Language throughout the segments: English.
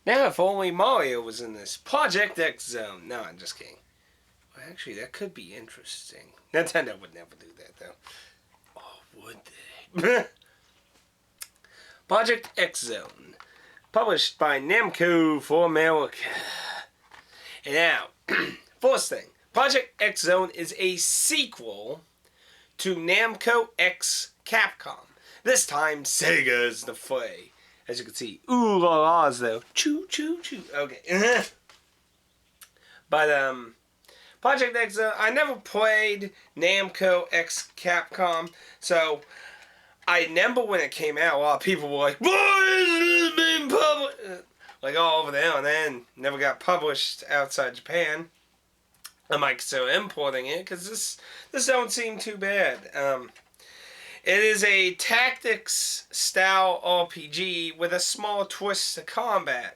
Now, if only Mario was in this. Project X Zone. No, I'm just kidding. Well, actually, that could be interesting. Nintendo would never do that, though. Oh, would they? Project X Zone. Published by Namco for America. And now, first thing. Project X Zone is a sequel to Namco X Capcom. This time, Sega's the fray. As you can see, ooh la la's though. Choo choo choo. Okay. But, Project X, I never played Namco X Capcom, so I remember when it came out, a lot of people were like, why is this being published? Like all over there, and then never got published outside Japan. I might consider importing it, because this don't seem too bad. It is a tactics style RPG with a small twist to combat.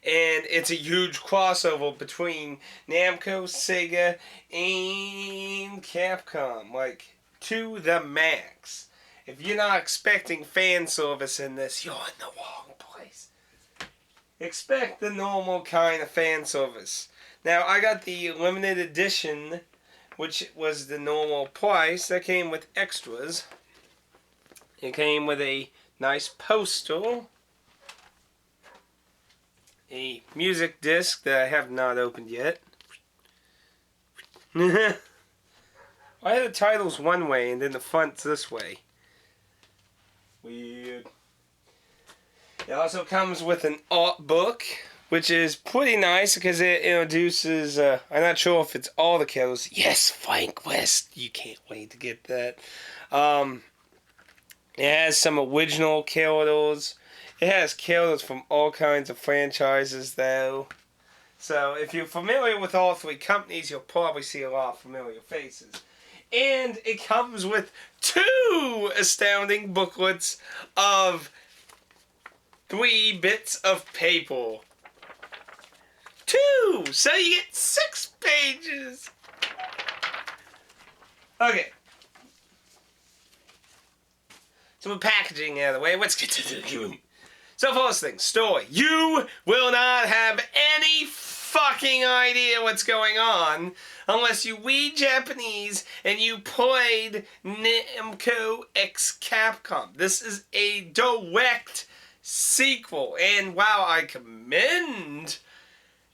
And it's a huge crossover between Namco, Sega, and Capcom. Like, to the max. If you're not expecting fan service in this, you're in the wrong place. Expect the normal kind of fan service. Now, I got the limited edition, which was the normal price. That came with extras. It came with a nice poster, a music disc that I have not opened yet. Why are the titles one way and then the front's this way? Weird. It also comes with an art book, which is pretty nice because it introduces, I'm not sure if it's all the kills. Yes, Frank West. You can't wait to get that. It has some original characters. It has characters from all kinds of franchises, though. So, if you're familiar with all three companies, you'll probably see a lot of familiar faces. And it comes with 2 astounding booklets of 3 bits of paper. 2! So you get 6 pages! Okay. So with packaging out of the way, let's get to the game. So first thing, story. You will not have any fucking idea what's going on unless you read Japanese and you played Namco X Capcom. This is a direct sequel, and while I commend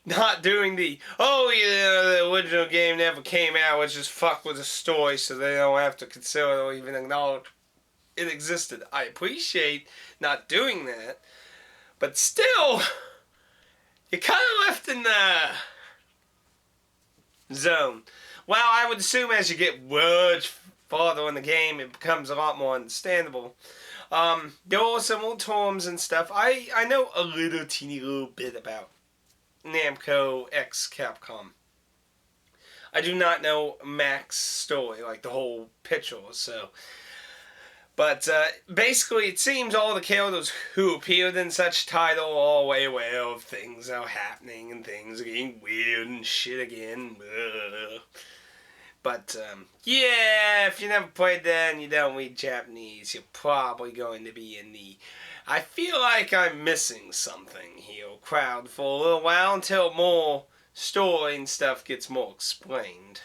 not doing the, oh yeah, the original game never came out, which just fuck with the story so they don't have to consider or even acknowledge it existed. I appreciate not doing that, but still, you're kind of left in the zone. Well, I would assume as you get much farther in the game, it becomes a lot more understandable. There are some old terms and stuff. I know a teeny little bit about Namco X Capcom. I do not know Mac's story, like the whole picture, so. But basically, it seems all the characters who appeared in such title are all way aware of things are happening and things are getting weird and shit again. But yeah, if you never played that and you don't read Japanese, you're probably going to be in the I feel like I'm missing something here crowd for a little while until more story and stuff gets more explained.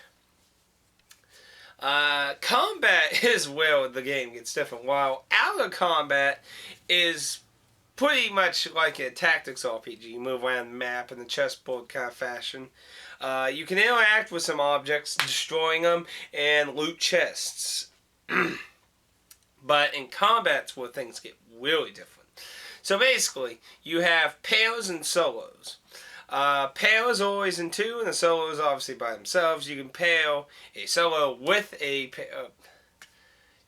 Combat is where the game gets different. While outer combat is pretty much like a tactics RPG. You move around the map in the chessboard kind of fashion. You can interact with some objects, destroying them, and loot chests. But in combat's where things get really different. So basically, you have pairs and solos. Pairs are always in 2, and the solos obviously by themselves. You can pair a solo with a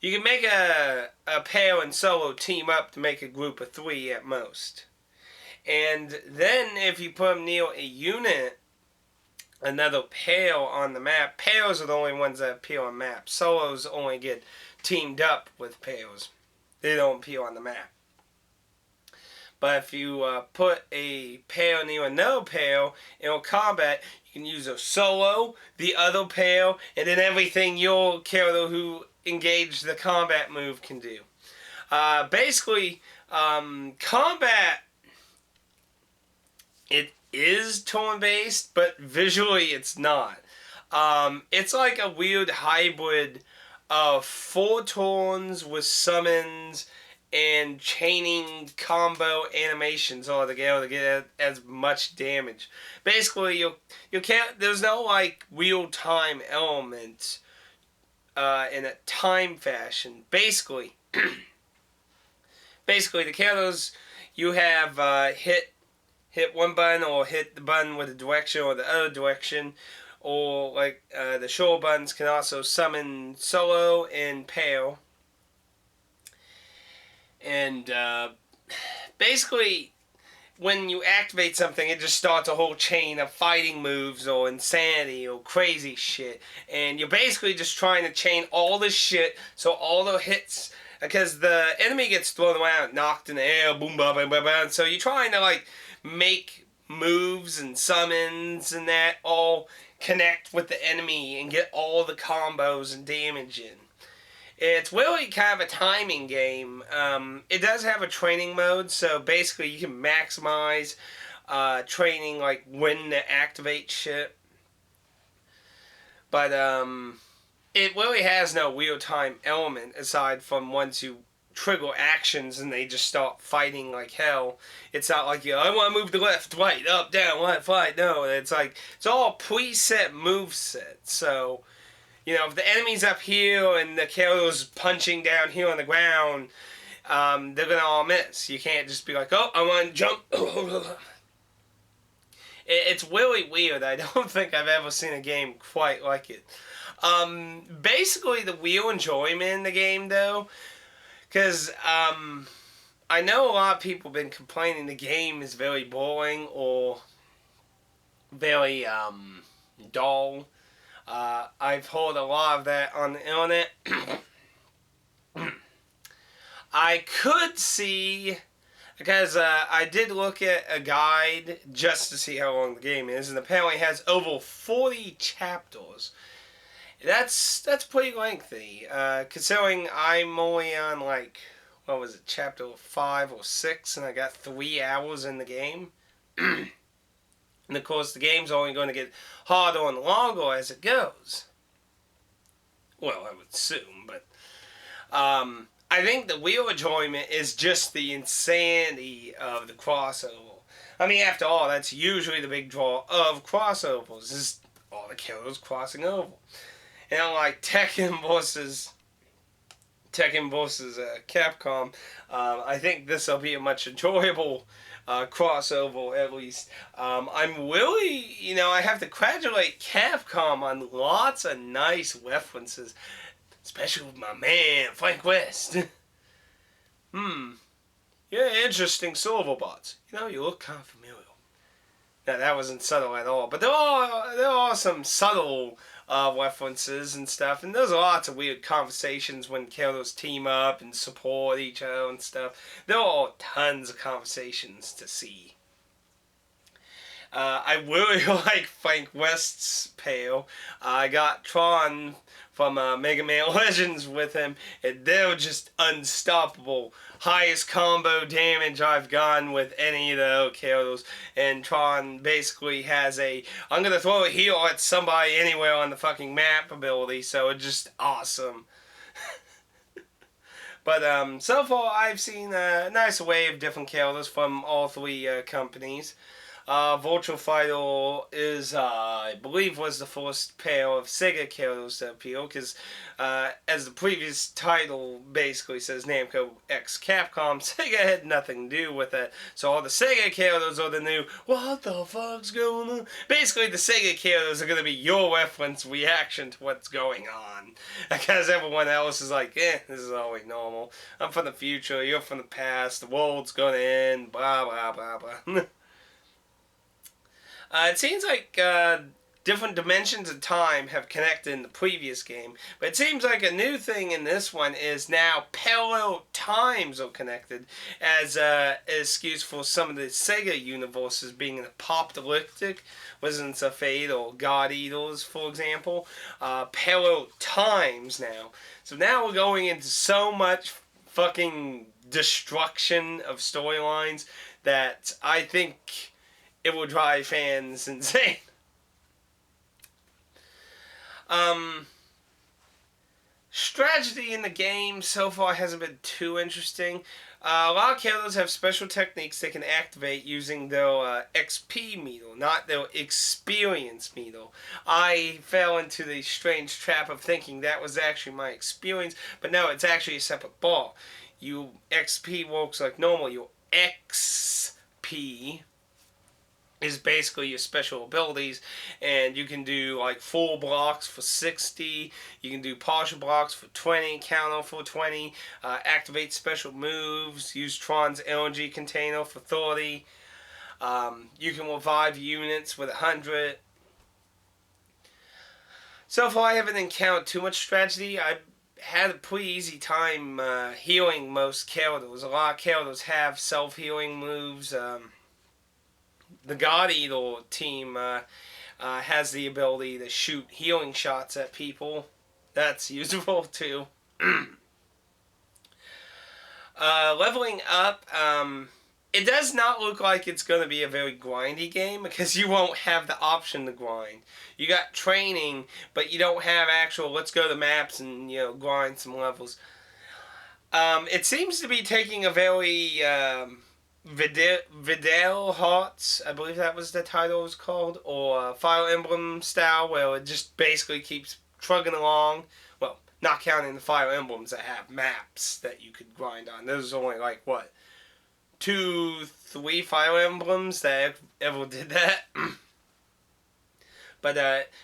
you can make a pair and solo team up to make a group of 3 at most. And then if you put them near a unit, another pair on the map, pairs are the only ones that appear on maps. Solos only get teamed up with pairs. They don't appear on the map. But if you put a pair near another pair in combat, you can use a solo, the other pair, and then everything your character who engaged the combat move can do. Basically, combat It is turn-based, but visually it's not. It's like a weird hybrid of 4 turns with summons and chaining combo animations all together to get as much damage. Basically, you can't. There's no like real time element in a time fashion. Basically, the counters you have hit one button or hit the button with the direction or the other direction, or like the shoulder buttons can also summon solo and pair. And basically, when you activate something, it just starts a whole chain of fighting moves or insanity or crazy shit. And you're basically just trying to chain all this shit so all the hits, because the enemy gets thrown around, knocked in the air, boom, boom, boom, boom, boom. So you're trying to like make moves and summons and that all connect with the enemy and get all the combos and damage in. It's really kind of a timing game. It does have a training mode, so basically you can maximize training, like when to activate shit. But it really has no real-time element aside from once you trigger actions and they just start fighting like hell. It's not like, I want to move to left, right, up, down, left, right. No, it's like, it's all preset move set. So, if the enemy's up here and the killer's punching down here on the ground, they're going to all miss. You can't just be like, oh, I want to jump. It's really weird. I don't think I've ever seen a game quite like it. Basically, the real enjoyment in the game, though, because I know a lot of people have been complaining the game is very boring or very dull. I've heard a lot of that on the internet. I could see, because I did look at a guide just to see how long the game is, and apparently it has over 40 chapters. That's pretty lengthy, considering I'm only on chapter 5 or 6, and I got 3 hours in the game. And of course, the game's only going to get harder and longer as it goes. Well, I would assume, but I think the real enjoyment is just the insanity of the crossover. I mean, after all, that's usually the big draw of crossovers, is all the killers crossing over. And like Tekken versus Capcom, I think this will be a much enjoyable crossover, at least. I'm really, I have to congratulate Capcom on lots of nice references, especially with my man, Frank West. Yeah, interesting Silverbots. You look kind of familiar. Now, that wasn't subtle at all, but there are some subtle references and stuff, and there's lots of weird conversations when characters team up and support each other and stuff. There are tons of conversations to see. I really like Frank West's pair. I got Tron from Mega Man Legends with him, and they're just unstoppable. Highest combo damage I've gotten with any of the characters. And Tron basically has I'm going to throw a heal at somebody anywhere on the fucking map ability, so it's just awesome. But so far I've seen a nice array of different characters from all 3 companies. Virtual Fighter is, I believe, was the first pair of Sega characters to appear, because as the previous title basically says, Namco X Capcom, Sega had nothing to do with it. So all the Sega characters are the new, what the fuck's going on? Basically, the Sega characters are going to be your reference reaction to what's going on. Because everyone else is like, this is always normal. I'm from the future, you're from the past, the world's going to end, blah, blah, blah, blah. It seems like different dimensions of time have connected in the previous game, but it seems like a new thing in this one is now parallel times are connected as an excuse for some of the Sega universes being apocalyptic, Wizards of Fate or God Eaters, for example. Parallel times now. So now we're going into so much fucking destruction of storylines that I think it will drive fans insane. Strategy in the game so far hasn't been too interesting. A lot of characters have special techniques they can activate using their XP meter, not their experience meter. I fell into the strange trap of thinking that was actually my experience, but no, it's actually a separate bar. Your XP works like normal. Your XP is basically your special abilities, and you can do like full blocks for 60, you can do partial blocks for 20, counter for 20, activate special moves, use Tron's energy container for 30, you can revive units with 100. So far I haven't encountered too much strategy. I had a pretty easy time healing most characters. A lot of characters have self-healing moves. The God Eater team has the ability to shoot healing shots at people. That's useful too. Leveling up, it does not look like it's going to be a very grindy game because you won't have the option to grind. You got training, but you don't have actual let's go to maps and grind some levels. It seems to be taking a very Vidal Hearts, I believe that was the title it was called, or Fire Emblem style, where it just basically keeps trugging along. Well, not counting the Fire Emblems that have maps that you could grind on. There's only like, what, 2, 3 Fire Emblems that ever did that. But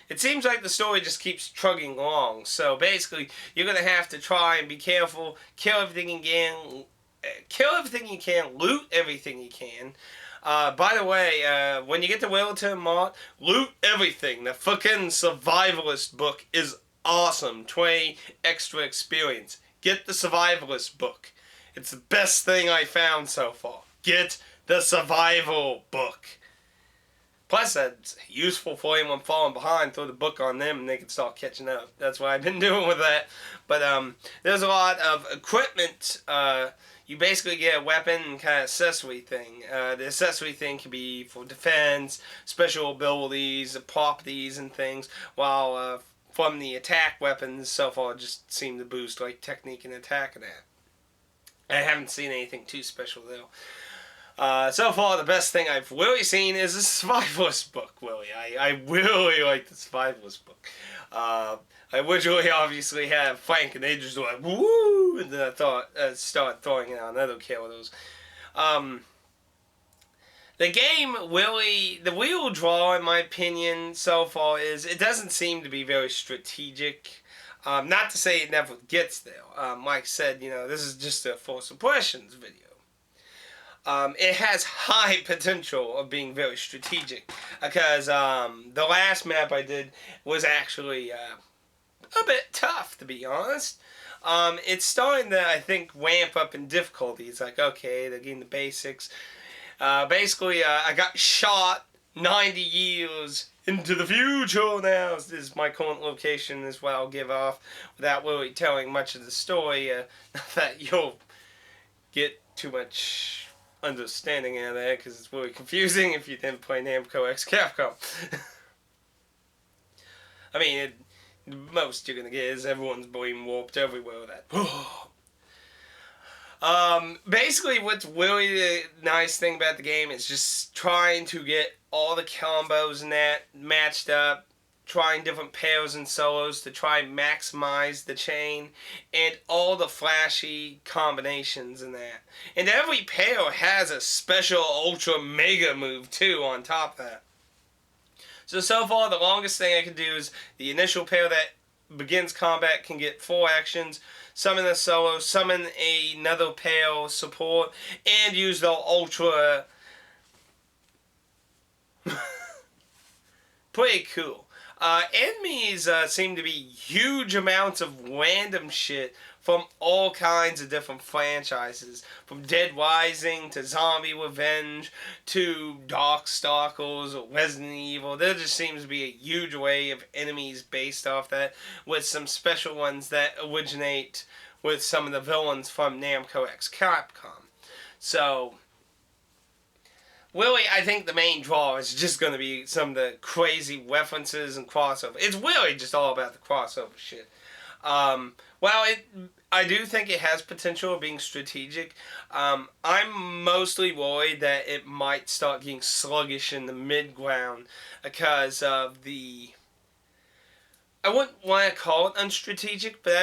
it seems like the story just keeps trugging along. So basically, you're going to have to try and be careful, kill everything you can, loot everything you can. By the way, when you get to Wellington Mart, loot everything. The fucking Survivalist book is awesome. 20 extra experience. Get the Survivalist book. It's the best thing I found so far. Get the Survival book. Plus, that's useful for anyone falling behind. Throw the book on them and they can start catching up. That's what I've been doing with that. But there's a lot of equipment. You basically get a weapon and kind of accessory thing. The accessory thing can be for defense, special abilities, properties, and things. While from the attack weapons, so far just seem to boost like technique and attack and that. I haven't seen anything too special though. So far, the best thing I've really seen is the Survivalist book, really. I really like the Survivalist book. I originally obviously have Frank and they just were like, woo! And then I thought, started throwing it on other characters. The game really, the real draw, in my opinion, so far is it doesn't seem to be very strategic. Not to say it never gets there. Like I said, this is just a Force Impressions video. It has high potential of being very strategic because the last map I did was actually a bit tough, to be honest. It's starting to, I think, ramp up in difficulty. It's like, okay, they're getting the basics. Basically, I got shot 90 years into the future now. This is my current location. This is what I'll give off without really telling much of the story. That you'll get too much understanding out of that because it's really confusing if you didn't play Namco X Capcom. I mean, most you're gonna get is everyone's being warped everywhere with that. Basically, what's really the nice thing about the game is just trying to get all the combos and that matched up, trying different pairs and solos to try and maximize the chain, and all the flashy combinations in that. And every pair has a special ultra mega move too on top of that. So far the longest thing I can do is the initial pair that begins combat can get 4 actions, summon a solo, summon another pair support, and use the ultra... Pretty cool. Enemies seem to be huge amounts of random shit from all kinds of different franchises. From Dead Rising to Zombie Revenge to Darkstalkers or Resident Evil. There just seems to be a huge array of enemies based off that, with some special ones that originate with some of the villains from Namco X Capcom. So, really, I think the main draw is just going to be some of the crazy references and crossover. It's really just all about the crossover shit. Well, I do think it has potential of being strategic. I'm mostly worried that it might start getting sluggish in the mid ground because of the. I wouldn't want to call it unstrategic, but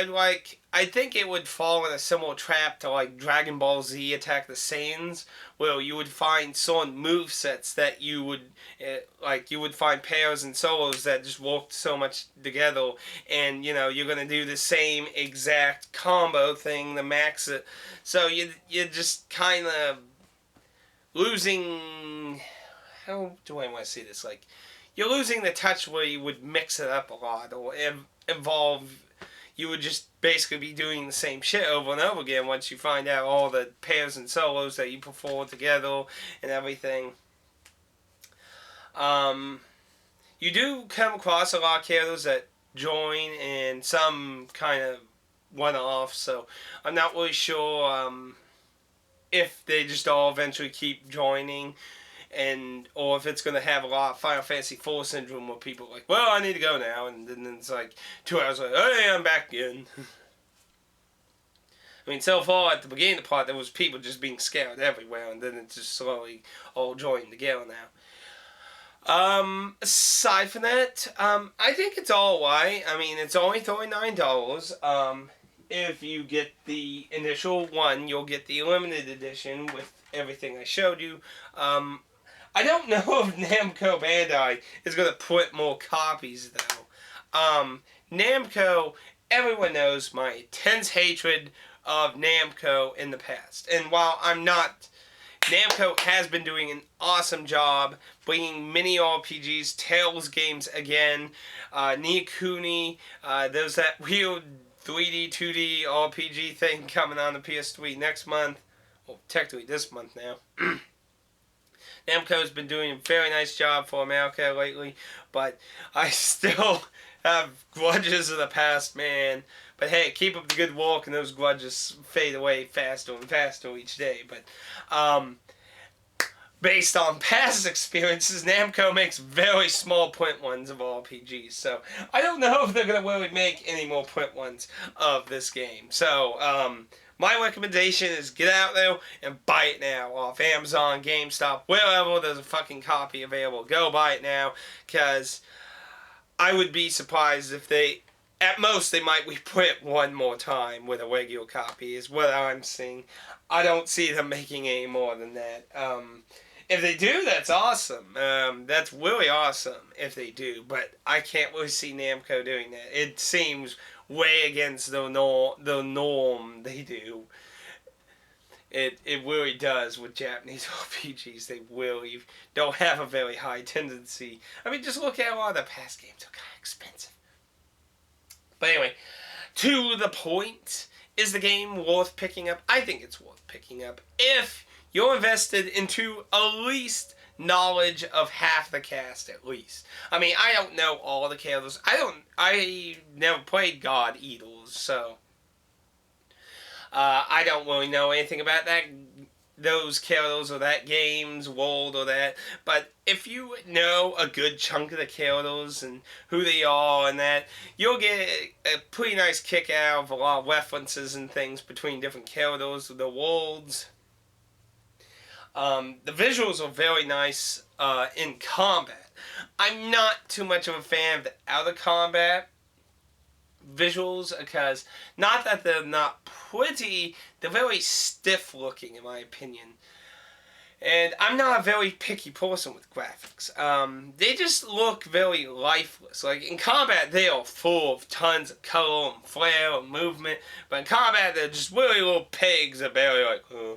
I think it would fall in a similar trap to like Dragon Ball Z Attack the Saiyans, where you would find certain move sets that you would you would find pairs and solos that just worked so much together, and you're gonna do the same exact combo thing to max it, so you just kind of losing. How do I want to see this? You're losing the touch where you would mix it up a lot or evolve. You would just basically be doing the same shit over and over again once you find out all the pairs and solos that you perform together and everything. You do come across a lot of characters that join and some kind of one-off, so I'm not really sure if they just all eventually keep joining, or if it's going to have a lot of Final Fantasy IV syndrome where people are like, well, I need to go now, and then it's like 2 hours later, hey, I'm back again. I mean, so far at the beginning of the part, there was people just being scared everywhere, and then it's just slowly all joined together now. Aside from that, I think it's all right. I mean, it's only $39. If you get the initial one, you'll get the limited edition with everything I showed you. I don't know if Namco Bandai is going to put more copies, though. Namco, everyone knows my intense hatred of Namco in the past. And while I'm not... Namco has been doing an awesome job bringing mini RPGs, Tales games again, Ni Kuni, there's that weird 3D, 2D RPG thing coming on the PS3 next month. Well, technically this month now. Namco's been doing a very nice job for America lately, but I still have grudges of the past, man. But hey, keep up the good work and those grudges fade away faster and faster each day. But based on past experiences, Namco makes very small print ones of RPGs. So I don't know if they're going to really make any more print ones of this game. So my recommendation is get out there and buy it now off Amazon, GameStop, wherever there's a fucking copy available. Go buy it now, because I would be surprised if at most they might reprint one more time with a regular copy, is what I'm seeing. I don't see them making any more than that. If they do, that's awesome. That's really awesome if they do, but I can't really see Namco doing that. It seems way against the norm they do. It really does with Japanese RPGs. They really don't have a very high tendency. I mean, just look at a lot of the past games. They're kind of expensive. But anyway, to the point, is the game worth picking up? I think it's worth picking up if you're invested into at least knowledge of half the cast, at least. I mean, I don't know all the characters. I never played God Eaters, so I don't really know anything about those characters or that game's world or that. But if you know a good chunk of the characters and who they are and that, you'll get a pretty nice kick out of a lot of references and things between different characters, the worlds. The visuals are very nice in combat. I'm not too much of a fan of the out of combat visuals, because not that they're not pretty, they're very stiff looking in my opinion. And I'm not a very picky person with graphics. They just look very lifeless. Like in combat, they are full of tons of color and flair and movement, but in combat, they're just really little pigs that barely like, okay.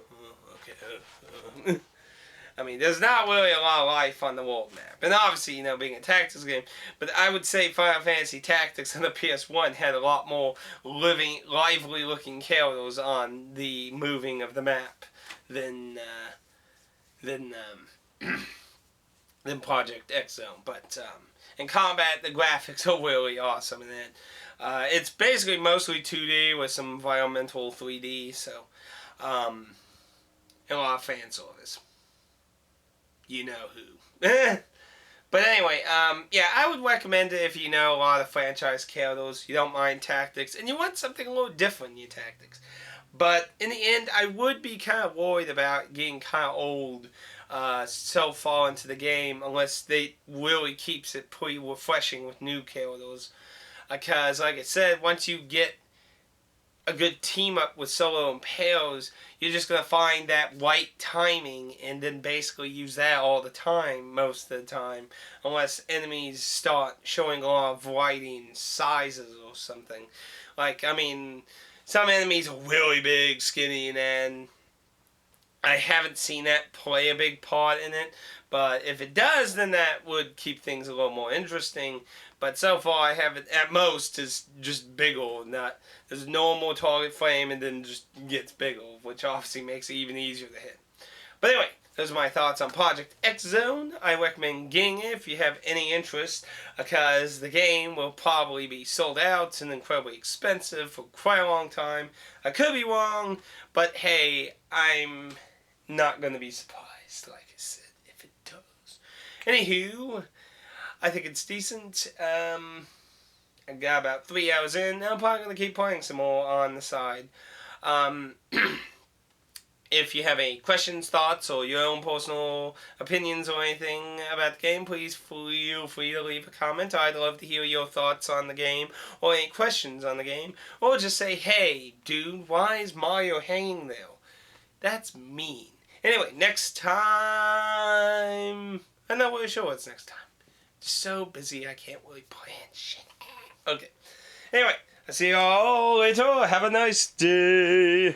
I mean, there's not really a lot of life on the world map. And obviously, being a tactics game, but I would say Final Fantasy Tactics on the PS1 had a lot more lively looking characters on the moving of the map than Project X Zone. But in combat, the graphics are really awesome in it. It's basically mostly 2D with some environmental 3D, so and a lot of fan service. you know who. But anyway, yeah, I would recommend it if you know a lot of franchise characters, you don't mind tactics, and you want something a little different in your tactics. But in the end, I would be kind of worried about getting kind of old so far into the game unless they really keeps it pretty refreshing with new characters. Because, like I said, once you get a good team up with solo and pairs, you're just going to find that right timing and then basically use that all the time, most of the time, unless enemies start showing a lot of variety in sizes or something. Like, I mean, some enemies are really big, skinny, and I haven't seen that play a big part in it. But if it does, then that would keep things a little more interesting. But so far, I haven't. At most, is just bigger. Not there's normal target frame, and then just gets bigger, which obviously makes it even easier to hit. But anyway, those are my thoughts on Project X Zone. I recommend getting it if you have any interest, because the game will probably be sold out and incredibly expensive for quite a long time. I could be wrong, but hey, I'm not going to be surprised, like I said, if it does. Anywho, I think it's decent. I got about 3 hours in, and I'm probably going to keep playing some more on the side. If you have any questions, thoughts, or your own personal opinions or anything about the game, please feel free to leave a comment. I'd love to hear your thoughts on the game, or any questions on the game, or just say, hey, dude, why is Mario hanging there? That's mean. Anyway, next time... I'm not really sure what's next time. Just so busy I can't really plan shit. Okay. Anyway, I'll see you all later. Have a nice day.